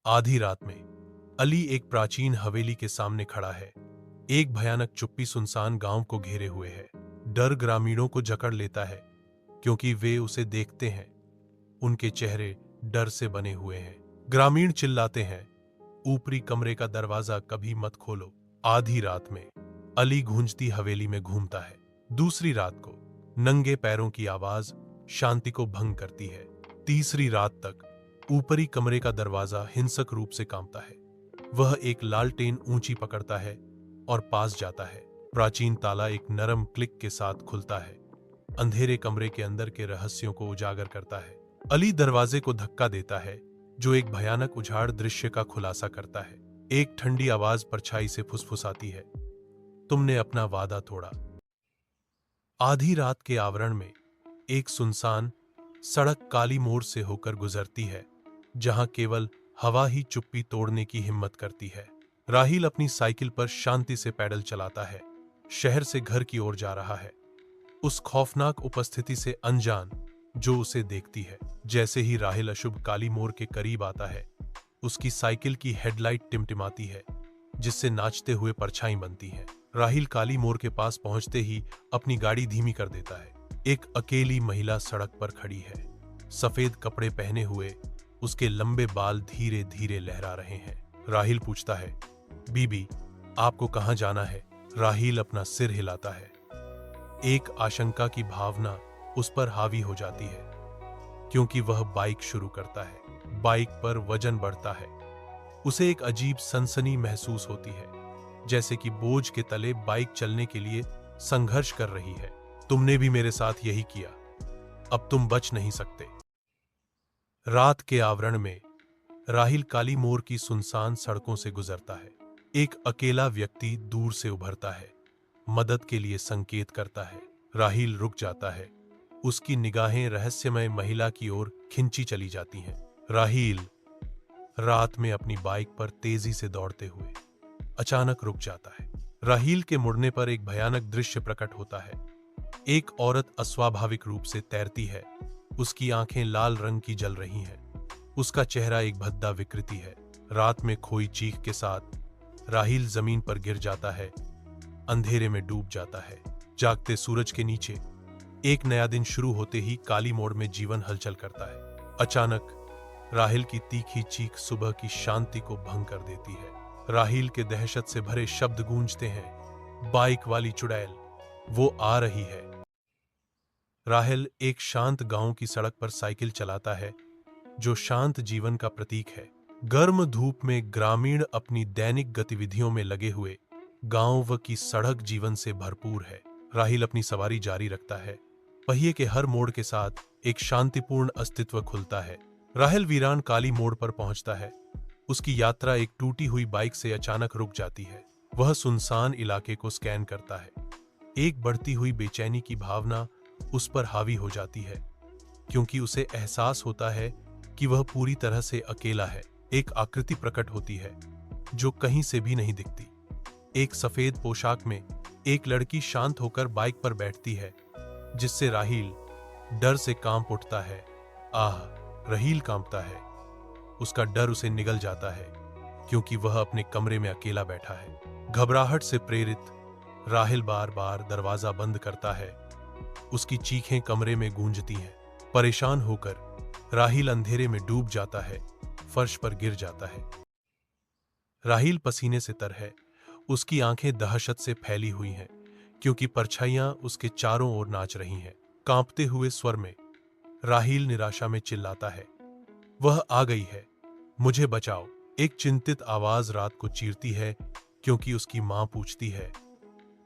आधी रात में अली एक प्राचीन हवेली के सामने खड़ा है। एक भयानक चुप्पी सुनसान गांव को घेरे हुए है। डर ग्रामीणों को जकड़ लेता है क्योंकि वे उसे देखते हैं। उनके चेहरे डर से बने हुए हैं। ग्रामीण चिल्लाते हैं, ऊपरी कमरे का दरवाजा कभी मत खोलो। आधी रात में अली गूंजती हवेली में घूमता है। दूसरी रात को नंगे पैरों की आवाज शांति को भंग करती है। तीसरी रात तक ऊपरी कमरे का दरवाजा हिंसक रूप से कांपता है। वह एक लालटेन ऊंची पकड़ता है और पास जाता है। प्राचीन ताला एक नरम क्लिक के साथ खुलता है, अंधेरे कमरे के अंदर के रहस्यों को उजागर करता है। अली दरवाजे को धक्का देता है, जो एक भयानक उजाड़ दृश्य का खुलासा करता है। एक ठंडी आवाज परछाई से फुसफुसाती है, तुमने अपना वादा तोड़ा। आधी रात के आवरण में एक सुनसान सड़क काली मोड़ से होकर गुजरती है, जहां केवल हवा ही चुप्पी तोड़ने की हिम्मत करती है। राहिल अपनी साइकिल पर शांति से पैडल चलाता है, शहर से घर की ओर जा रहा है, उस खौफनाक उपस्थिति से अनजान जो उसे देखती है। जैसे ही राहिल अशुभ काली मोड़ के करीब आता है, उसकी साइकिल की हेडलाइट टिमटिमाती है, जिससे नाचते हुए परछाई बनती है। राहिल काली मोड़ के पास पहुंचते ही अपनी गाड़ी धीमी कर देता है। एक अकेली महिला सड़क पर खड़ी है। सफेद कपड़े पहने हुए उसके लंबे बाल धीरे धीरे लहरा रहे हैं। राहिल पूछता है, बीबी, आपको कहां जाना है? राहिल अपना सिर हिलाता है। एक आशंका की भावना उस पर हावी हो जाती है, क्योंकि वह बाइक शुरू करता है। बाइक पर वजन बढ़ता है। उसे एक अजीब सनसनी महसूस होती है, जैसे कि बोझ के तले बाइक चलने के लिए संघर्ष कर रही है। तुमने भी मेरे साथ यही किया, अब तुम बच नहीं सकते। रात के आवरण में राहिल काली मोड़ की सुनसान सड़कों से गुजरता है। एक अकेला व्यक्ति दूर से उभरता है, मदद के लिए संकेत करता है। राहिल रुक जाता है। उसकी निगाहें रहस्यमय महिला की ओर खिंची चली जाती हैं। राहिल रात में अपनी बाइक पर तेजी से दौड़ते हुए अचानक रुक जाता है। राहिल के मुड़ने पर एक भयानक दृश्य प्रकट होता है। एक औरत अस्वाभाविक रूप से तैरती है। उसकी आंखें लाल रंग की जल रही हैं। उसका चेहरा एक भद्दा विकृति है। रात में खोई चीख के साथ राहिल जमीन पर गिर जाता है, अंधेरे में डूब जाता है। जागते सूरज के नीचे एक नया दिन शुरू होते ही काली मोड़ में जीवन हलचल करता है। अचानक राहिल की तीखी चीख सुबह की शांति को भंग कर देती है। राहिल के दहशत से भरे शब्द गूंजते हैं, बाइक वाली चुड़ैल, वो आ रही है। राहिल एक शांत गांव की सड़क पर साइकिल चलाता है, जो शांत जीवन का प्रतीक है। गर्म धूप में ग्रामीण अपनी दैनिक गतिविधियों में लगे हुए, गांव की सड़क जीवन से भरपूर है। राहिल अपनी सवारी जारी रखता है। पहिए के हर मोड़ के साथ एक शांतिपूर्ण अस्तित्व खुलता है। राहिल वीरान काली मोड़ पर पहुंचता है। उसकी यात्रा एक टूटी हुई बाइक से अचानक रुक जाती है। वह सुनसान इलाके को स्कैन करता है। एक बढ़ती हुई बेचैनी की भावना उस पर हावी हो जाती है, क्योंकि उसे एहसास होता है कि वह पूरी तरह से अकेला है। एक आकृति प्रकट होती है जो कहीं से भी नहीं दिखती। एक सफेद पोशाक में एक लड़की शांत होकर बाइक पर बैठती है, जिससे राहिल डर से कांप उठता है। राहिल कांपता है। उसका डर उसे निगल जाता है, क्योंकि वह अपने कमरे में अकेला बैठा है। घबराहट से प्रेरित राहिल बार बार दरवाजा बंद करता है। उसकी चीखें कमरे में गूंजती हैं। परेशान होकर राहिल अंधेरे में डूब जाता है, फर्श पर गिर जाता है। राहिल पसीने से तर है। उसकी आंखें दहशत से फैली हुई हैं, क्योंकि परछाइयां उसके चारों ओर नाच रही हैं। कांपते हुए स्वर में राहिल निराशा में चिल्लाता है, वह आ गई है, मुझे बचाओ। एक चिंतित आवाज रात को चीरती है, क्योंकि उसकी मां पूछती है,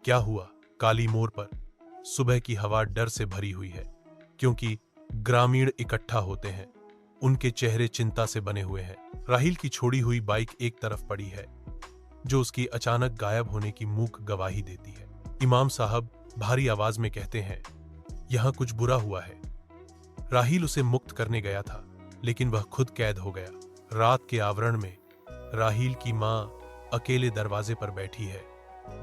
क्या हुआ? काली मोड़ पर सुबह की हवा डर से भरी हुई है, क्योंकि ग्रामीण इकट्ठा होते हैं। उनके चेहरे चिंता से बने हुए हैं। राहिल की छोड़ी हुई बाइक एक तरफ पड़ी है, जो उसकी अचानक गायब होने की मूक गवाही देती है। इमाम साहब भारी आवाज में कहते हैं, यहां कुछ बुरा हुआ है। राहिल उसे मुक्त करने गया था, लेकिन वह खुद कैद हो गया। रात के आवरण में राहिल की मां अकेले दरवाजे पर बैठी है,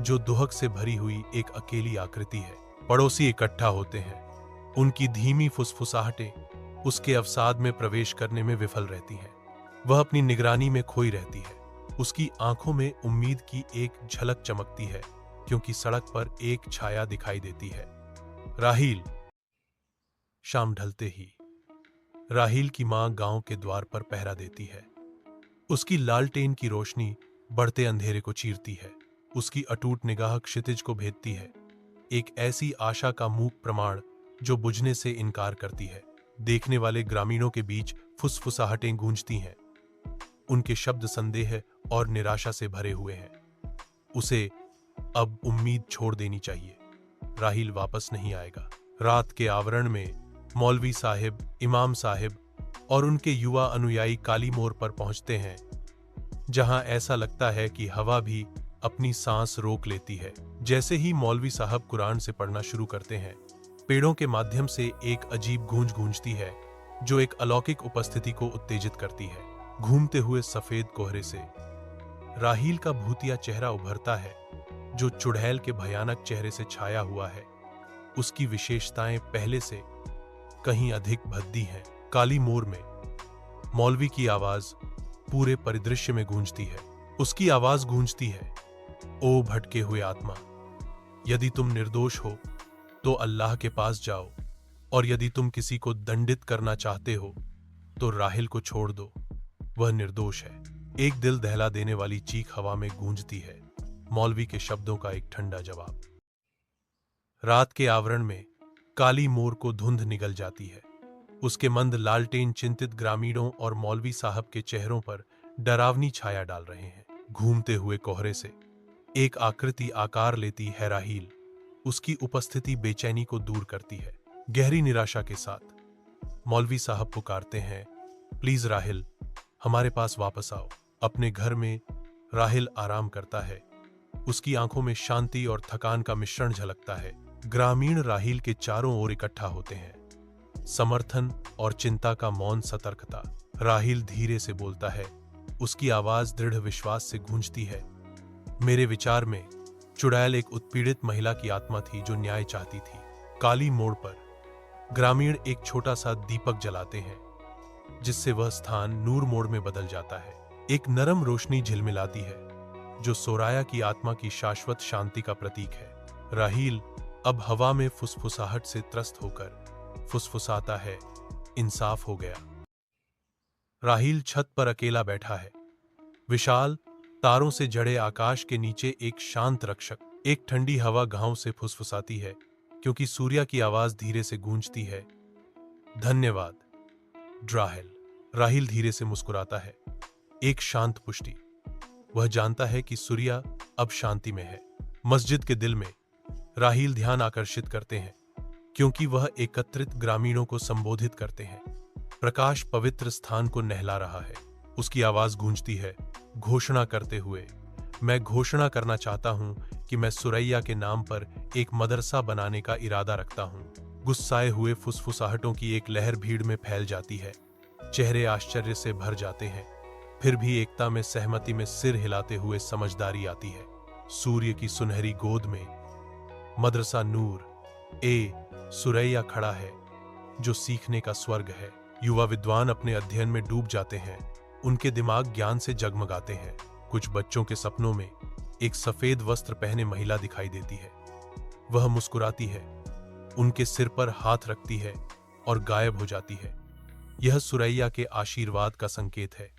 जो दुहक से भरी हुई एक अकेली आकृति है। पड़ोसी इकट्ठा होते हैं। उनकी धीमी फुसफुसाहटें उसके अवसाद में प्रवेश करने में विफल रहती हैं। वह अपनी निगरानी में खोई रहती है। उसकी आंखों में उम्मीद की एक झलक चमकती है, क्योंकि सड़क पर एक छाया दिखाई देती है। राहील। शाम ढलते ही राहील की मां गांव के द्वार पर पहरा देती है। उसकी लालटेन की रोशनी बढ़ते अंधेरे को चीरती है। उसकी अटूट निगाह क्षितिज को भेदती है, एक ऐसी आशा का मूक प्रमाण जो बुझने से इनकार करती है। देखने वाले ग्रामीणों के बीच फुसफुसाहटें गूंजती हैं। उनके शब्द संदेह और निराशा से भरे हुए हैं। उसे अब उम्मीद छोड़ देनी चाहिए। राहील वापस नहीं आएगा। रात के आवरण में मौलवी साहिब, इमाम साहिब और उनके युवा अनुयायी काली मोड़ पर पहुंचते हैं, जहां ऐसा लगता है कि हवा भी अपनी सांस रोक लेती है। जैसे ही मौलवी साहब कुरान से पढ़ना शुरू करते हैं, पेड़ों के माध्यम से एक अजीब गूंज गूंजती है, जो एक अलौकिक उपस्थिति को उत्तेजित करती है। घूमते हुए सफेद कोहरे से राहील का भूतिया चेहरा उभरता है, जो चुड़ैल के भयानक चेहरे से छाया हुआ है। उसकी विशेषताएं पहले से कहीं अधिक भद्दी हैं। काली मोड़ में मौलवी की आवाज पूरे परिदृश्य में गूंजती है। उसकी आवाज गूंजती है, ओ भटके हुए आत्मा, यदि तुम निर्दोष हो तो अल्लाह के पास जाओ, और यदि तुम किसी को दंडित करना चाहते हो तो राहील को छोड़ दो, वह निर्दोष है। एक दिल दहला देने वाली चीख हवा में गूंजती है, मौलवी के शब्दों का एक ठंडा जवाब। रात के आवरण में काली मोर को धुंध निगल जाती है। उसके मंद लालटेन चिंतित ग्रामीणों और मौलवी साहब के चेहरों पर डरावनी छाया डाल रहे हैं। घूमते हुए कोहरे से एक आकृति आकार लेती है राहील। उसकी उपस्थिति बेचैनी को दूर करती है। गहरी निराशा के साथ मौलवी साहब पुकारते हैं, प्लीज राहील, हमारे पास वापस आओ। अपने घर में राहील आराम करता है। उसकी आंखों में शांति और थकान का मिश्रण झलकता है। ग्रामीण राहील के चारों ओर इकट्ठा होते हैं, समर्थन और चिंता का मौन सतर्कता। राहील धीरे से बोलता है, उसकी आवाज दृढ़ विश्वास से गूंजती है, मेरे विचार में चुड़ैल एक उत्पीड़ित महिला की आत्मा थी जो न्याय चाहती थी। काली मोड़ पर ग्रामीण एक छोटा सा दीपक जलाते हैं, जिससे वह स्थान नूर मोड़ में बदल जाता है। एक नरम रोशनी झिलमिलाती है, जो सोराया की आत्मा की शाश्वत शांति का प्रतीक है। राहील अब हवा में फुसफुसाहट से त्रस्त होकर फुसफुसाता है, इंसाफ हो गया। राहील छत पर अकेला बैठा है। विशाल तारों से जड़े आकाश के नीचे एक शांत रक्षक। एक ठंडी हवा गांव से फुसफुसाती है, क्योंकि सूर्या की आवाज धीरे से गूंजती है, धन्यवाद ड्राहेल। राहील धीरे से मुस्कुराता है, एक शांत पुष्टि। वह जानता है कि सूर्या अब शांति में है। मस्जिद के दिल में राहील ध्यान आकर्षित करते हैं, क्योंकि वह एकत्रित ग्रामीणों को संबोधित करते हैं। प्रकाश पवित्र स्थान को नहला रहा है। उसकी आवाज गूंजती है, घोषणा करते हुए, मैं घोषणा करना चाहता हूं कि मैं सुरैया के नाम पर एक मदरसा बनाने का इरादा रखता हूं। गुस्साए हुए फुसफुसाहटों की एक लहर भीड़ में फैल जाती है। चेहरे आश्चर्य से भर जाते हैं, फिर भी एकता में सहमति में सिर हिलाते हुए समझदारी आती है। सूर्य की सुनहरी गोद में मदरसा नूर ए सुरैया खड़ा है, जो सीखने का स्वर्ग है। युवा विद्वान अपने अध्ययन में डूब जाते हैं। उनके दिमाग ज्ञान से जगमगाते हैं। कुछ बच्चों के सपनों में एक सफेद वस्त्र पहने महिला दिखाई देती है। वह मुस्कुराती है, उनके सिर पर हाथ रखती है और गायब हो जाती है। यह सुरैया के आशीर्वाद का संकेत है।